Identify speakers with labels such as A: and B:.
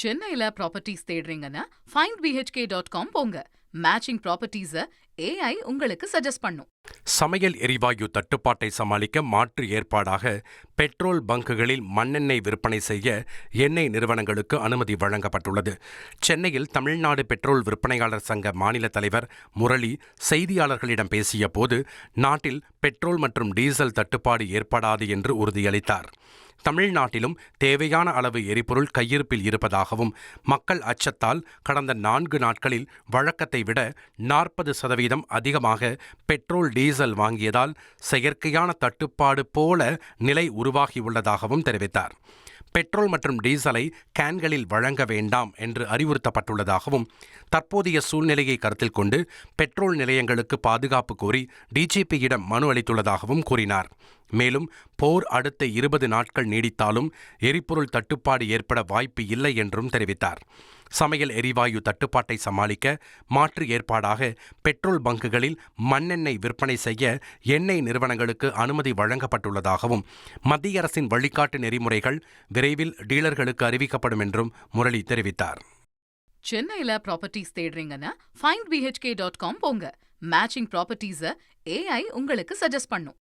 A: சென்னையில properties தேடுறீங்கன்னா findbhk.com போங்க. Matching ப்ராப்பர்ட்டிஸ AI உங்களுக்கு சஜஸ்ட் பண்ணும்.
B: சமையல் எரிவாயு தட்டுப்பாட்டை சமாளிக்க மாற்று ஏற்பாடாக பெட்ரோல் பங்குகளில் மண்ணெண்ணெய் விற்பனை செய்ய எண்ணெய் நிறுவனங்களுக்கு அனுமதி வழங்கப்பட்டுள்ளது. சென்னையில் தமிழ்நாடு பெட்ரோல் விற்பனையாளர் சங்க மாநில தலைவர் முரளி செய்தியாளர்களிடம் பேசிய போது, நாட்டில் பெட்ரோல் மற்றும் டீசல் தட்டுப்பாடு ஏற்படாது என்று உறுதியளித்தார். தமிழ்நாட்டிலும் தேவையான அளவு எரிபொருள் கையிருப்பில் இருப்பதாகவும், மக்கள் அச்சத்தால் கடந்த 4 நாட்களில் வழக்கத்தை விட 40% அதிகமாக பெட்ரோல் டீசல் வாங்கியதால் செயற்கையான தட்டுப்பாடு போல நிலை உருவாகியுள்ளதாகவும் தெரிவித்தார். பெட்ரோல் மற்றும் டீசலை கேன்களில் வழங்க வேண்டாம் என்று அறிவுறுத்தப்பட்டுள்ளதாகவும், தற்போதைய சூழ்நிலையை கருத்தில் கொண்டு பெட்ரோல் நிலையங்களுக்கு பாதுகாப்பு கோரி டிஜிபியிடம் மனு அளித்துள்ளதாகவும் கூறினார். மேலும் போர் அடுத்த 20 நாட்கள் நீடித்தாலும் எரிபொருள் தட்டுப்பாடு ஏற்பட வாய்ப்பு இல்லை என்றும் தெரிவித்தார். சமையல் எரிவாயு தட்டுப்பாட்டை சமாளிக்க மாற்று ஏற்பாடாக பெட்ரோல் பங்குகளில் மண்ணெண்ணெய் விற்பனை செய்ய எண்ணெய் நிறுவனங்களுக்கு அனுமதி வழங்கப்பட்டுள்ளதாகவும், மத்திய அரசின் வழிகாட்டு நெறிமுறைகள் விரைவில் டீலர்களுக்கு அறிவிக்கப்படும் என்றும் முரளி தெரிவித்தார்.
A: சென்னையில ப்ராப்பர்ட்டிஸ் தேடுறீங்கன்னா findbhk.com போங்க. மேட்சிங் ப்ராப்பர்ட்டிஸ AI உங்களுக்கு சஜஸ்ட் பண்ணும்.